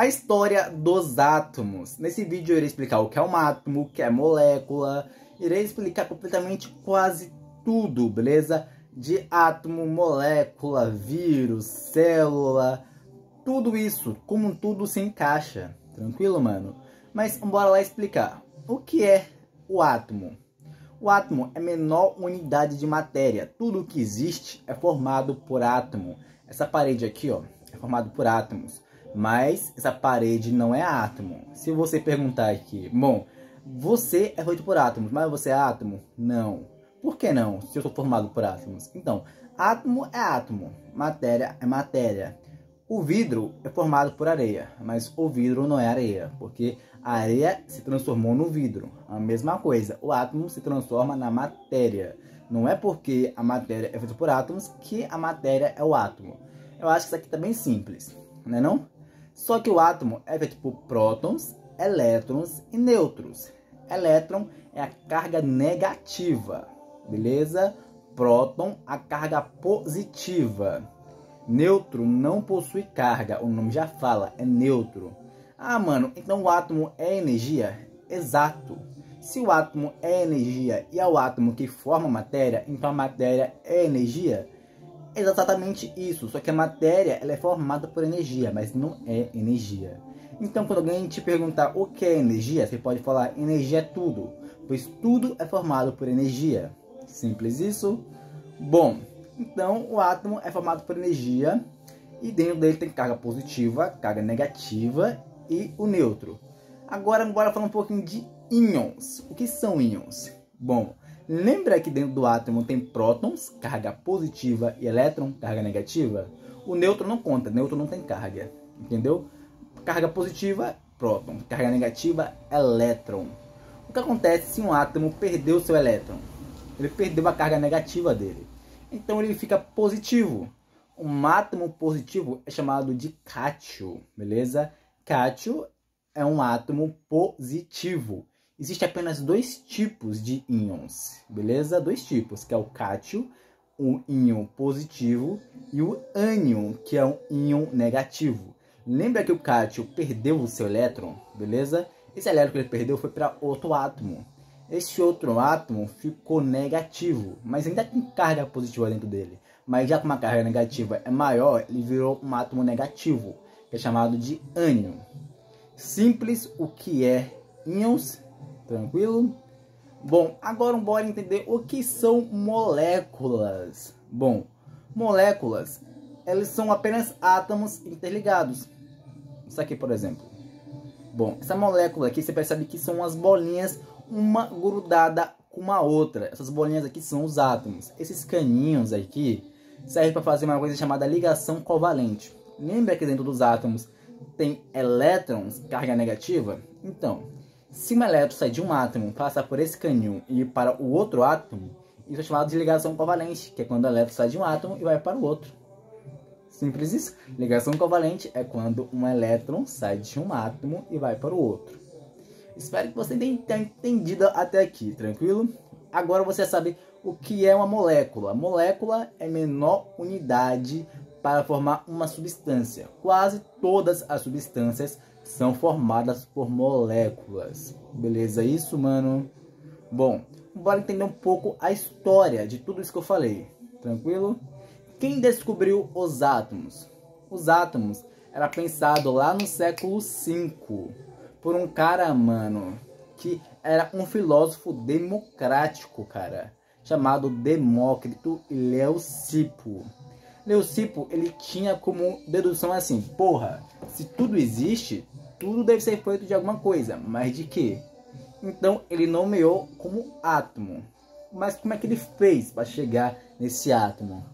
A história dos átomos. Nesse vídeo eu irei explicar o que é um átomo, o que é molécula, irei explicar completamente quase tudo, beleza? De átomo, molécula, vírus, célula, tudo isso, como tudo se encaixa, tranquilo, mano? Mas bora lá explicar. O que é o átomo? O átomo é a menor unidade de matéria. Tudo que existe é formado por átomo. Essa parede aqui, ó, é formada por átomos. Mas essa parede não é átomo. Se você perguntar aqui, bom, você é feito por átomos, mas você é átomo? Não. Por que não, se eu sou formado por átomos? Então, átomo é átomo, matéria é matéria. O vidro é formado por areia, mas o vidro não é areia, porque a areia se transformou no vidro. A mesma coisa, o átomo se transforma na matéria. Não é porque a matéria é feita por átomos que a matéria é o átomo. Eu acho que isso aqui tá bem simples, não é não? Só que o átomo é feito por prótons, elétrons e nêutrons. Elétron é a carga negativa, beleza? Próton, a carga positiva. Nêutron não possui carga, o nome já fala, é neutro. Ah, mano, então o átomo é energia? Exato. Se o átomo é energia e é o átomo que forma a matéria, então a matéria é energia? É exatamente isso, só que a matéria ela é formada por energia, mas não é energia. Então, quando alguém te perguntar o que é energia, você pode falar energia é tudo, pois tudo é formado por energia. Simples isso? Bom, então o átomo é formado por energia e dentro dele tem carga positiva, carga negativa e o neutro. Agora, bora falar um pouquinho de íons. O que são íons? Bom, lembra que dentro do átomo tem prótons, carga positiva, e elétron, carga negativa? O nêutron não conta, nêutron não tem carga, entendeu? Carga positiva, próton, carga negativa, elétron. O que acontece se um átomo perdeu seu elétron? Ele perdeu a carga negativa dele. Então ele fica positivo. Um átomo positivo é chamado de cátion, beleza? Cátion é um átomo positivo. Existem apenas dois tipos de íons, beleza? Dois tipos, que é o cátion, um íon positivo, e o ânion, que é um íon negativo. Lembra que o cátion perdeu o seu elétron, beleza? Esse elétron que ele perdeu foi para outro átomo. Esse outro átomo ficou negativo, mas ainda tem carga positiva dentro dele. Mas já que uma carga negativa é maior, ele virou um átomo negativo, que é chamado de ânion. Simples o que é íons, tranquilo? Bom, agora bora entender o que são moléculas. Bom, moléculas, elas são apenas átomos interligados. Isso aqui, por exemplo. Bom, essa molécula aqui, você percebe que são as bolinhas, uma grudada com uma outra. Essas bolinhas aqui são os átomos. Esses caninhos aqui servem para fazer uma coisa chamada ligação covalente. Lembra que dentro dos átomos tem elétrons, carga negativa? Então, se um elétron sai de um átomo, passa por esse caninho e ir para o outro átomo, isso é chamado de ligação covalente, que é quando o elétron sai de um átomo e vai para o outro. Simples isso. Ligação covalente é quando um elétron sai de um átomo e vai para o outro. Espero que você tenha entendido até aqui, tranquilo? Agora você sabe o que é uma molécula. Molécula é a menor unidade para formar uma substância. Quase todas as substâncias são formadas por moléculas. Beleza isso, mano? Bom, bora entender um pouco a história de tudo isso que eu falei. Tranquilo? Quem descobriu os átomos? Os átomos era pensado lá no século V por um cara, mano, que era um filósofo democrático, cara, chamado Demócrito Leucipo. Leucipo, ele tinha como dedução assim, porra, se tudo existe, tudo deve ser feito de alguma coisa, mas de quê? Então ele nomeou como átomo. Mas como é que ele fez para chegar nesse átomo?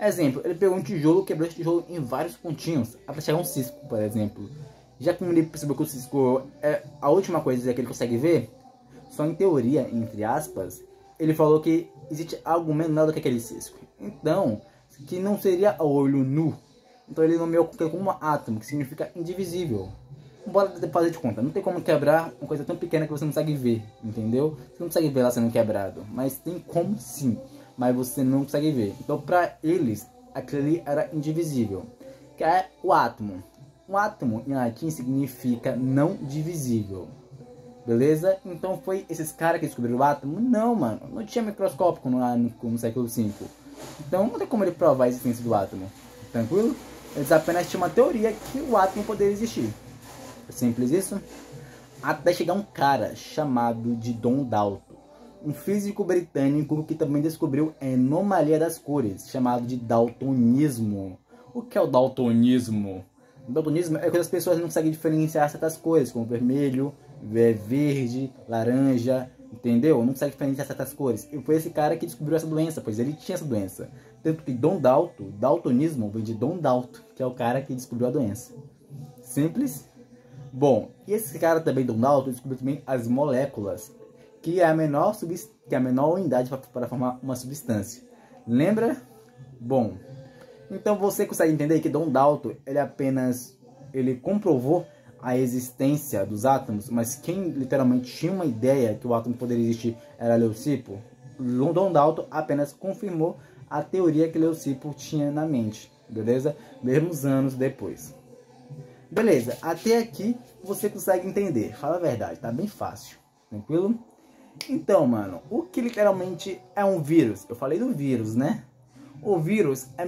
Exemplo, ele pegou um tijolo, quebrou esse tijolo em vários pontinhos, até chegar um cisco, por exemplo. Já que ele percebeu que o cisco é a última coisa que ele consegue ver, só em teoria, entre aspas, ele falou que existe algo menor do que aquele cisco. Então, que não seria a olho nu. Então ele nomeou como átomo, que significa indivisível. Bora fazer de conta, não tem como quebrar uma coisa tão pequena que você não consegue ver, entendeu? Você não consegue ver ela sendo quebrado, mas tem como sim, mas você não consegue ver. Então para eles, aquele ali era indivisível, que é o átomo. Um átomo em latim significa não divisível. Beleza? Então foi esses caras que descobriram o átomo? Não, mano. Não tinha microscópio no século V. Então não tem como ele provar a existência do átomo. Tranquilo? Eles apenas tinham uma teoria que o átomo poderia existir. Simples isso. Até chegar um cara chamado de John Dalton, um físico britânico que também descobriu a anomalia das cores, chamado de daltonismo. O que é o daltonismo? O daltonismo é quando as pessoas não conseguem diferenciar certas cores, como vermelho, verde, laranja, entendeu? Não consegue diferenciar certas cores. E foi esse cara que descobriu essa doença, pois ele tinha essa doença. Tanto que John Dalton, daltonismo, vem de John Dalton, que é o cara que descobriu a doença. Simples? Bom, e esse cara também, John Dalton, descobriu também as moléculas, que é a menor unidade para formar uma substância. Lembra? Bom, então você consegue entender que John Dalton, ele comprovou a existência dos átomos, mas quem literalmente tinha uma ideia que o átomo poderia existir era Leucipo. John Dalton apenas confirmou a teoria que Leucipo tinha na mente, beleza? Mesmos anos depois. Beleza, até aqui você consegue entender. Fala a verdade, tá bem fácil, tranquilo? Então, mano, o que literalmente é um vírus? Eu falei do vírus, né? O vírus é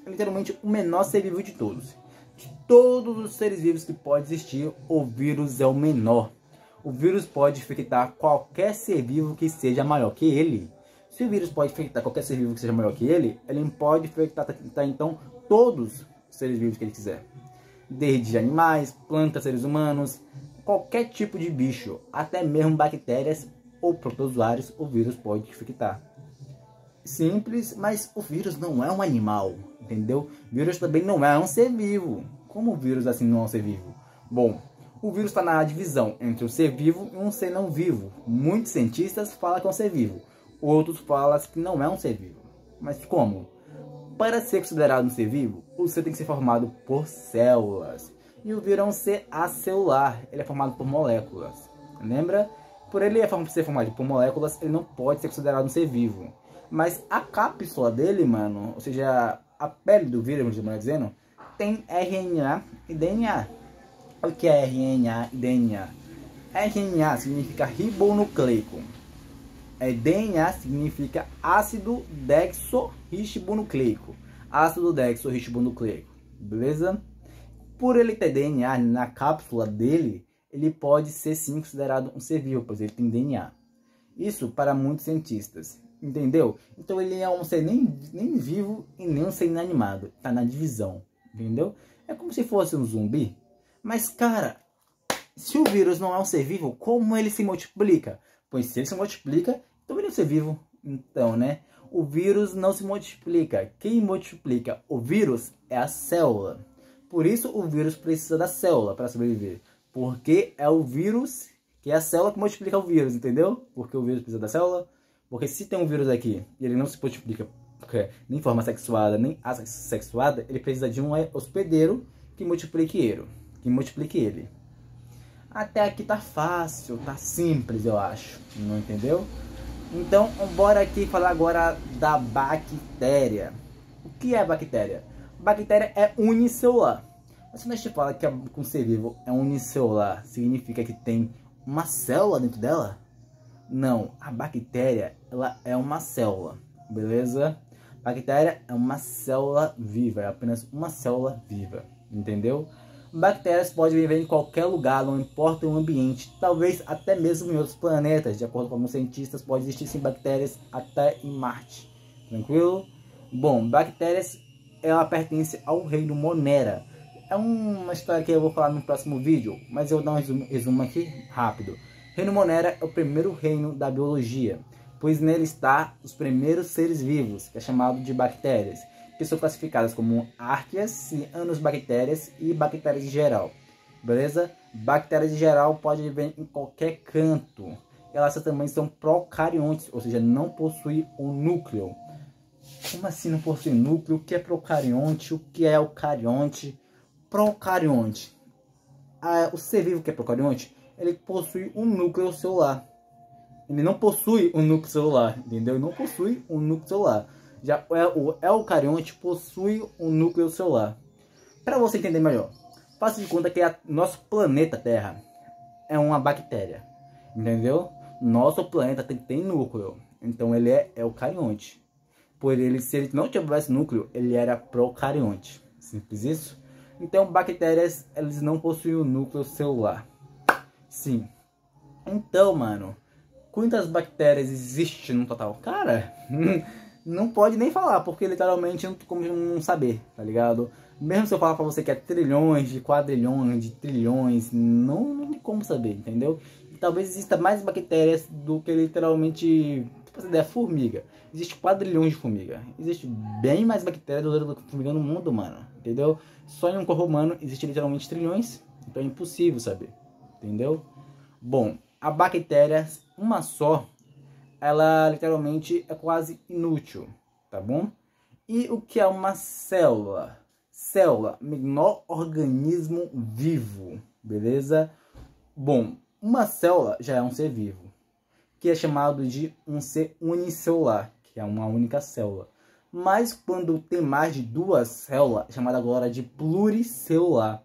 literalmente o menor ser vivo de todos. De todos os seres vivos que pode existir, o vírus é o menor. O vírus pode infectar qualquer ser vivo que seja maior que ele. Se o vírus pode infectar qualquer ser vivo que seja maior que ele pode infectar então todos os seres vivos que ele quiser. Desde animais, plantas, seres humanos, qualquer tipo de bicho, até mesmo bactérias ou protozoários, o vírus pode infectar. Simples, mas o vírus não é um animal, entendeu? O vírus também não é um ser vivo. Como o vírus assim não é um ser vivo? Bom, o vírus está na divisão entre um ser vivo e um ser não vivo. Muitos cientistas falam que é um ser vivo, outros falam que não é um ser vivo. Mas como? Para ser considerado um ser vivo, o ser tem que ser formado por células. E o vírus é um ser acelular, ele é formado por moléculas. Lembra? Por ele ser formado por moléculas, ele não pode ser considerado um ser vivo. Mas a cápsula dele, mano, ou seja, a pele do vírus, dizendo, tem RNA e DNA. O que é RNA e DNA? RNA significa ribonucleico. DNA significa ácido desoxirribonucleico. Ácido desoxirribonucleico. Beleza? Por ele ter DNA na cápsula dele, ele pode ser sim considerado um ser vivo, pois ele tem DNA. Isso para muitos cientistas. Entendeu? Então ele é um ser nem vivo e nem um ser inanimado. Tá na divisão. Entendeu? É como se fosse um zumbi. Mas, cara, se o vírus não é um ser vivo, como ele se multiplica? Pois se ele se multiplica, então ele é um ser vivo. Então, né? O vírus não se multiplica. Quem multiplica o vírus é a célula. Por isso o vírus precisa da célula para sobreviver. Porque é o vírus, que é a célula que multiplica o vírus, entendeu? Porque o vírus precisa da célula. Porque se tem um vírus aqui e ele não se multiplica nem forma sexuada, nem assexuada, ele precisa de um hospedeiro que multiplique ele. Até aqui tá fácil, tá simples, eu acho. Não entendeu? Então, bora aqui falar agora da bactéria. O que é bactéria? Bactéria é unicelular. Mas quando a gente fala que um ser vivo é unicelular, significa que tem uma célula dentro dela? Não, a bactéria ela é uma célula, beleza? Bactéria é uma célula viva, é apenas uma célula viva, entendeu? Bactérias podem viver em qualquer lugar, não importa o ambiente, talvez até mesmo em outros planetas. De acordo com alguns cientistas, pode existir sim bactérias até em Marte, tranquilo? Bom, bactérias ela pertence ao reino Monera. É uma história que eu vou falar no próximo vídeo, mas eu vou dar um resumo aqui rápido. Reino Monera é o primeiro reino da biologia, pois nele está os primeiros seres vivos, que é chamado de bactérias, que são classificadas como árqueas, cianobactérias e bactérias em geral. Beleza? Bactérias em geral podem viver em qualquer canto. Elas também são procariontes, ou seja, não possuem um núcleo. Como assim não possui núcleo? O que é procarionte? O que é eucarionte? Procarionte. O ser vivo que é procarionte, ele possui um núcleo celular. Ele não possui um núcleo celular, entendeu? Ele não possui um núcleo celular. Já o eucarionte possui um núcleo celular. Para você entender melhor, faça de conta que nosso planeta Terra é uma bactéria, entendeu? Nosso planeta tem núcleo, então ele é eucarionte. Se ele não tivesse núcleo, ele era procarionte. Simples isso? Então, bactérias, eles não possuem o núcleo celular. Sim. Então, mano, quantas bactérias existem no total? Cara, não pode nem falar, porque literalmente não tem como não saber, tá ligado? Mesmo se eu falar pra você que é trilhões, de quadrilhões, de trilhões, não tem como saber, entendeu? Talvez exista mais bactérias do que literalmente, tipo, ideia, formiga. Existe quadrilhões de formiga. Existe bem mais bactérias do que formiga no mundo, mano, entendeu? Só em um corpo humano existe literalmente trilhões, então é impossível saber, entendeu? Bom, a bactéria, uma só, ela literalmente é quase inútil, tá bom? E o que é uma célula? Célula, menor organismo vivo, beleza? Bom, uma célula já é um ser vivo, que é chamado de um ser unicelular, que é uma única célula. Mas quando tem mais de duas células, é chamada agora de pluricelular.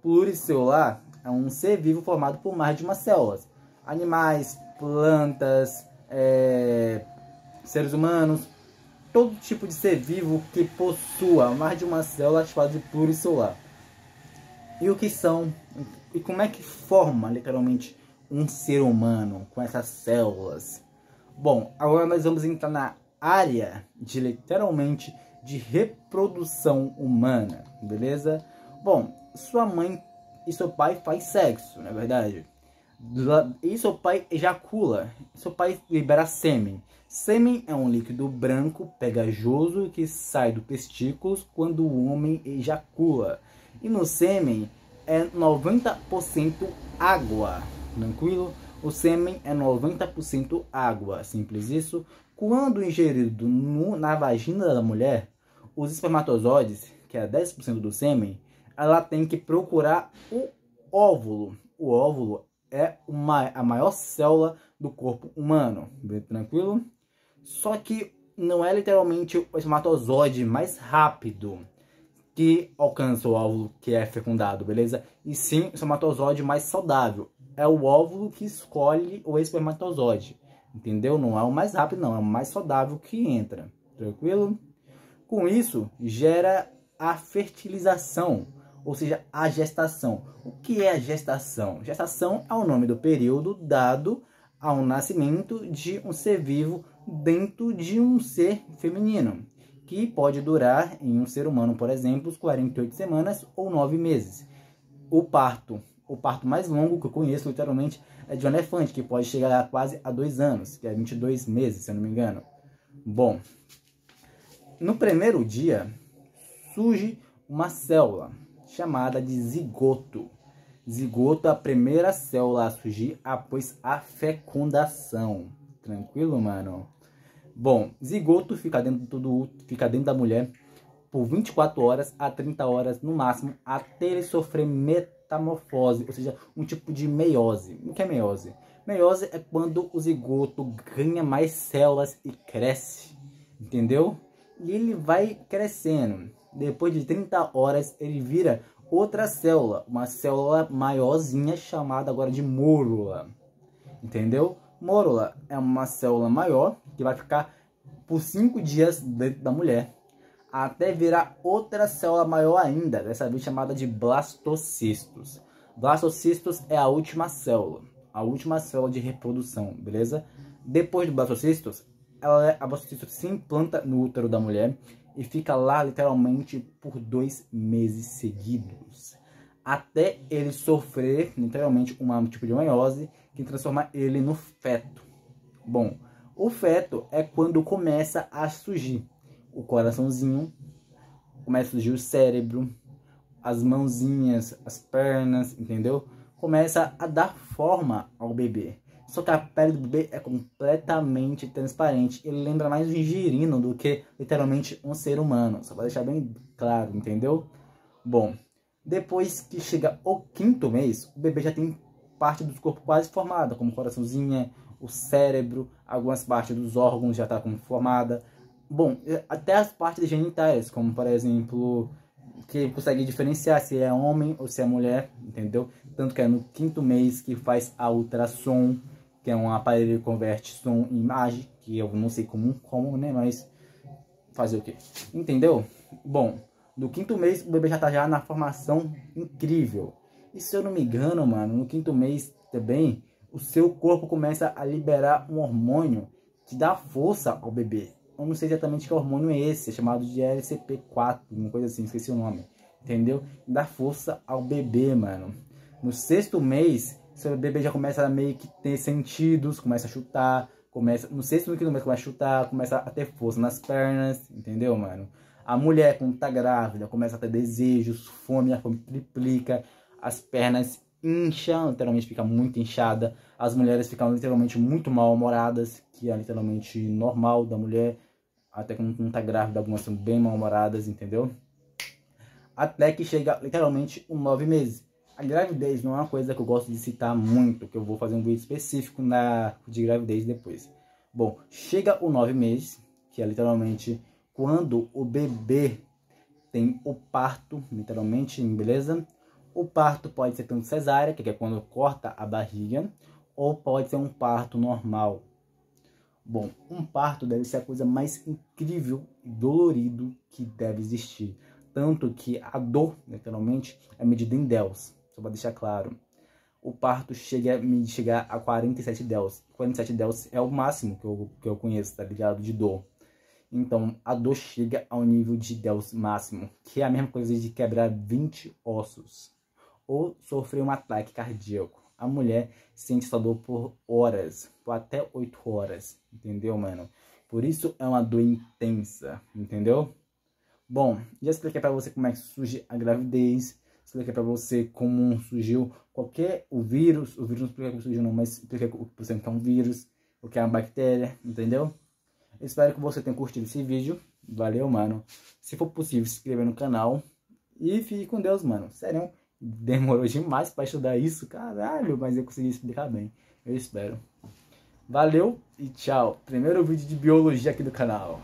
Pluricelular é um ser vivo formado por mais de uma célula. Animais, plantas, seres humanos, todo tipo de ser vivo que possua mais de uma célula é chamado de pluricelular. E o que são, e como é que forma literalmente um ser humano com essas células? Bom, agora nós vamos entrar na área de literalmente de reprodução humana, beleza? Bom, sua mãe e seu pai faz sexo, não é verdade? E seu pai ejacula, seu pai libera sêmen. Sêmen é um líquido branco pegajoso que sai do testículos quando o homem ejacula. E no sêmen é 90% água, tranquilo? O sêmen é 90% água, simples isso. Quando ingerido na vagina da mulher, os espermatozoides, que é 10% do sêmen, ela tem que procurar o óvulo. O óvulo é a maior célula do corpo humano, bem tranquilo? Só que não é literalmente o espermatozoide mais rápido que alcança o óvulo que é fecundado, beleza? E sim, o espermatozoide mais saudável. É o óvulo que escolhe o espermatozoide, entendeu? Não é o mais rápido, não. É o mais saudável que entra, tranquilo? Com isso, gera a fertilização, ou seja, a gestação. O que é a gestação? Gestação é o nome do período dado ao nascimento de um ser vivo dentro de um ser feminino, que pode durar em um ser humano, por exemplo, 48 semanas ou 9 meses. O parto mais longo que eu conheço, literalmente, é de um elefante, que pode chegar a quase a 2 anos, que é 22 meses, se eu não me engano. Bom, no primeiro dia, surge uma célula chamada de zigoto. Zigoto é a primeira célula a surgir após a fecundação. Tranquilo, mano? Bom, zigoto fica dentro da mulher por 24 horas a 30 horas no máximo, até ele sofrer metamorfose, ou seja, um tipo de meiose. O que é meiose? Meiose é quando o zigoto ganha mais células e cresce, entendeu? E ele vai crescendo. Depois de 30 horas, ele vira outra célula, uma célula maiorzinha chamada agora de mórula, entendeu? Mórula é uma célula maior que vai ficar por 5 dias dentro da mulher, até virar outra célula maior ainda, dessa vez chamada de blastocistos. Blastocistos é a última célula de reprodução, beleza? Depois do blastocistos, a blastocistos se implanta no útero da mulher e fica lá literalmente por 2 meses seguidos, até ele sofrer literalmente um tipo de meiose que transforma ele no feto. Bom, o feto é quando começa a surgir o coraçãozinho, começa a surgir o cérebro, as mãozinhas, as pernas, entendeu? Começa a dar forma ao bebê. Só que a pele do bebê é completamente transparente. Ele lembra mais um girino do que literalmente um ser humano. Só para deixar bem claro, entendeu? Bom, depois que chega o 5º mês, o bebê já tem parte do corpo quase formada, como o coraçãozinho, o cérebro, algumas partes dos órgãos já estão formada. Bom, até as partes genitais, como por exemplo que consegue diferenciar se é homem ou se é mulher, entendeu? Tanto que é no 5º mês que faz a ultrassom, que é um aparelho que converte som em imagem, que eu não sei como, né? Mas fazer o quê? Entendeu? Bom, no 5º mês o bebê já tá na formação incrível. E se eu não me engano, mano, no 5º mês também, o seu corpo começa a liberar um hormônio que dá força ao bebê. Eu não sei exatamente que hormônio é esse, é chamado de LCP4, uma coisa assim, esqueci o nome. Entendeu? Dá força ao bebê, mano. No 6º mês, seu bebê já começa a meio que ter sentidos, começa a chutar, no 6º mês começa a chutar, começa a ter força nas pernas, entendeu, mano? A mulher, quando tá grávida, começa a ter desejos, a fome triplica, as pernas incham, literalmente fica muito inchada, as mulheres ficam literalmente muito mal-humoradas, que é literalmente normal da mulher, até quando não tá grávida, algumas são bem mal-humoradas, entendeu? Até que chega literalmente os 9 meses. A gravidez não é uma coisa que eu gosto de citar muito, que eu vou fazer um vídeo específico de gravidez depois. Bom, chega o 9 meses, que é literalmente quando o bebê tem o parto, literalmente, beleza? O parto pode ser tanto cesárea, que é quando corta a barriga, ou pode ser um parto normal. Bom, um parto deve ser a coisa mais incrível e dolorido que deve existir. Tanto que a dor, literalmente, é medida em Dells. Só para deixar claro. O parto chega a 47 Dells. 47 Dells é o máximo que eu conheço, tá ligado? De dor. Então, a dor chega ao nível de Dells máximo, que é a mesma coisa de quebrar 20 ossos. Ou sofrer um ataque cardíaco. A mulher sente essa dor por horas, por até 8 horas, entendeu, mano? Por isso é uma dor intensa, entendeu? Bom, já expliquei pra você como é que surge a gravidez, expliquei pra você como surgiu o vírus não expliquei como surgiu não, mas expliquei por exemplo que é um vírus, o que é uma bactéria, entendeu? Espero que você tenha curtido esse vídeo, valeu, mano. Se for possível, se inscreva no canal e fique com Deus, mano. Sério, demorou demais pra estudar isso, caralho, mas eu consegui explicar bem, eu espero. Valeu e tchau. Primeiro vídeo de biologia aqui do canal.